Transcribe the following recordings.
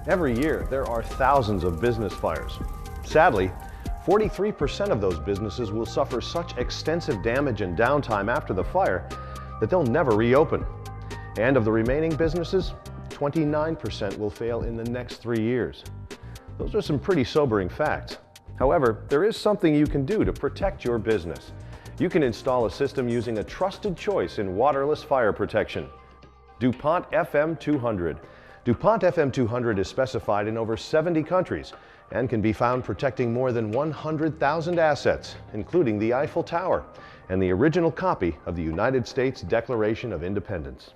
Every year, there are thousands of business fires. Sadly, 43% of those businesses will suffer such extensive damage and downtime after the fire that they'll never reopen. And of the remaining businesses, 29% will fail in the next 3 years. Those are some pretty sobering facts. However, there is something you can do to protect your business. You can install a system using a trusted choice in waterless fire protection, DuPont FM200. DuPont FM200 is specified in over 70 countries and can be found protecting more than 100,000 assets, including the Eiffel Tower and the original copy of the United States Declaration of Independence.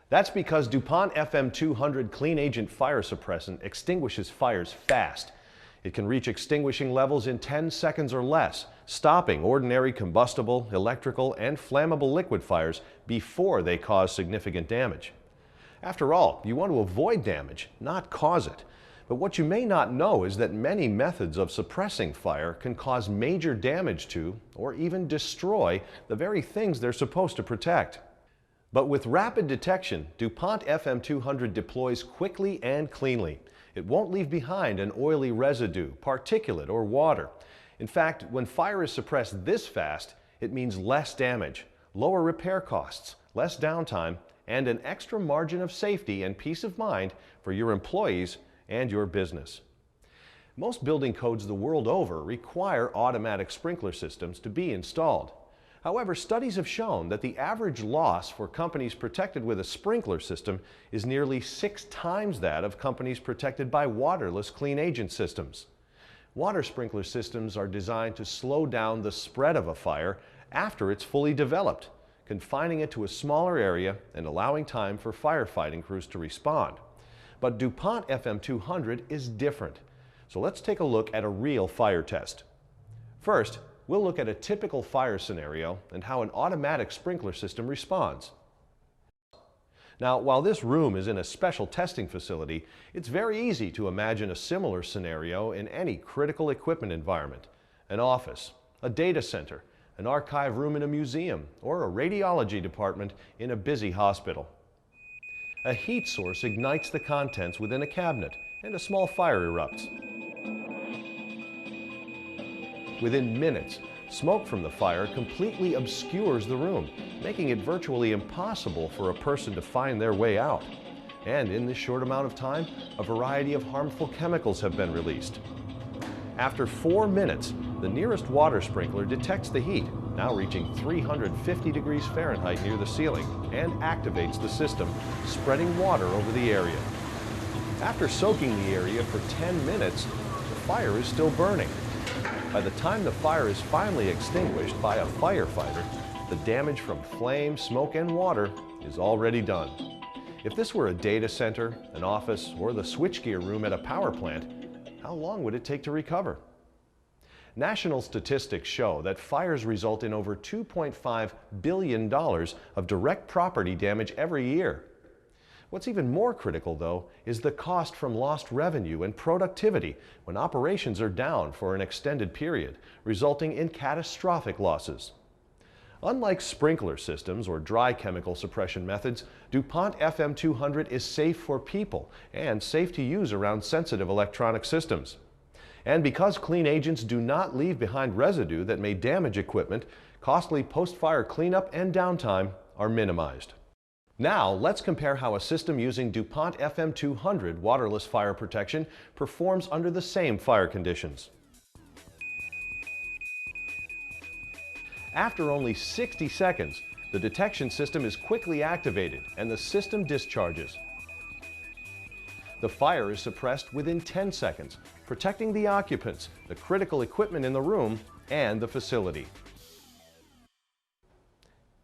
That's because DuPont FM200 Clean Agent Fire Suppressant extinguishes fires fast. It can reach extinguishing levels in 10 seconds or less, stopping ordinary combustible, electrical, and flammable liquid fires before they cause significant damage. After all, you want to avoid damage, not cause it. But what you may not know is that many methods of suppressing fire can cause major damage to, or even destroy, the very things they're supposed to protect. But with rapid detection, DuPont FM200 deploys quickly and cleanly. It won't leave behind an oily residue, particulate, or water. In fact, when fire is suppressed this fast, it means less damage, lower repair costs, less downtime, and an extra margin of safety and peace of mind for your employees and your business. Most building codes the world over require automatic sprinkler systems to be installed. However, studies have shown that the average loss for companies protected with a sprinkler system is nearly 6 times that of companies protected by waterless clean agent systems. Water sprinkler systems are designed to slow down the spread of a fire after it's fully developed, confining it to a smaller area and allowing time for firefighting crews to respond. But DuPont FM200 is different. So let's take a look at a real fire test. First, we'll look at a typical fire scenario and how an automatic sprinkler system responds. Now, while this room is in a special testing facility, it's very easy to imagine a similar scenario in any critical equipment environment: an office, a data center, an archive room in a museum, or a radiology department in a busy hospital. A heat source ignites the contents within a cabinet, and a small fire erupts. Within minutes, smoke from the fire completely obscures the room, making it virtually impossible for a person to find their way out. And in this short amount of time, a variety of harmful chemicals have been released. After 4 minutes, the nearest water sprinkler detects the heat, now reaching 350 degrees Fahrenheit near the ceiling, and activates the system, spreading water over the area. After soaking the area for 10 minutes, the fire is still burning. By the time the fire is finally extinguished by a firefighter, the damage from flame, smoke, and water is already done. If this were a data center, an office, or the switchgear room at a power plant, how long would it take to recover? National statistics show that fires result in over $2.5 billion of direct property damage every year. What's even more critical, though, is the cost from lost revenue and productivity when operations are down for an extended period, resulting in catastrophic losses. Unlike sprinkler systems or dry chemical suppression methods, DuPont FM200 is safe for people and safe to use around sensitive electronic systems. And because clean agents do not leave behind residue that may damage equipment, costly post-fire cleanup and downtime are minimized. Now, let's compare how a system using DuPont FM200 waterless fire protection performs under the same fire conditions. After only 60 seconds, the detection system is quickly activated and the system discharges. The fire is suppressed within 10 seconds, protecting the occupants, the critical equipment in the room, and the facility.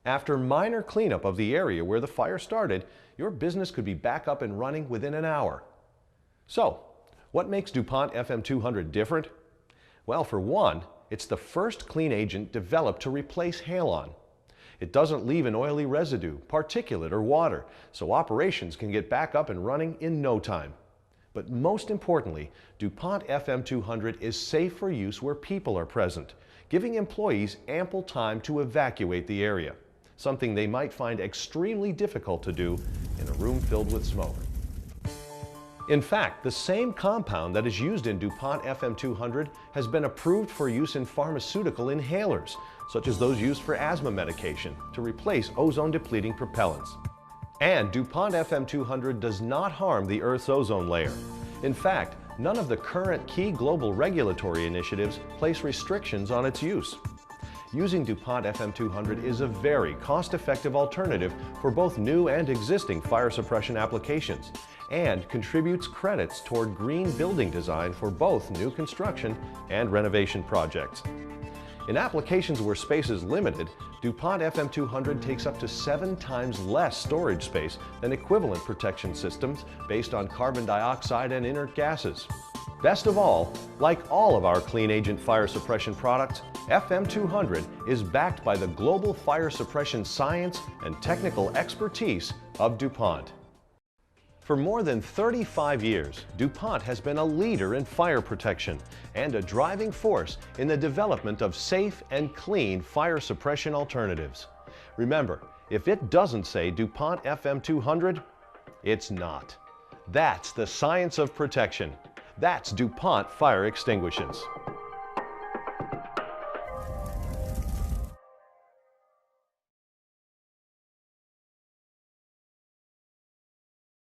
After minor cleanup of the area where the fire started, your business could be back up and running within an hour. So, what makes DuPont FM200 different? Well, for one, it's the first clean agent developed to replace halon. It doesn't leave an oily residue, particulate, or water, so operations can get back up and running in no time. But most importantly, DuPont FM200 is safe for use where people are present, giving employees ample time to evacuate the area, something they might find extremely difficult to do in a room filled with smoke. In fact, the same compound that is used in DuPont FM200 has been approved for use in pharmaceutical inhalers, such as those used for asthma medication, to replace ozone-depleting propellants. And DuPont FM200 does not harm the Earth's ozone layer. In fact, none of the current key global regulatory initiatives place restrictions on its use. Using DuPont FM200 is a very cost-effective alternative for both new and existing fire suppression applications, and contributes credits toward green building design for both new construction and renovation projects. In applications where space is limited, DuPont FM200 takes up to 7 times less storage space than equivalent protection systems based on carbon dioxide and inert gases. Best of all, like all of our clean agent fire suppression products, FM200 is backed by the global fire suppression science and technical expertise of DuPont. For more than 35 years, DuPont has been a leader in fire protection and a driving force in the development of safe and clean fire suppression alternatives. Remember, if it doesn't say DuPont FM200, it's not. That's the science of protection. That's DuPont Fire Extinguishers.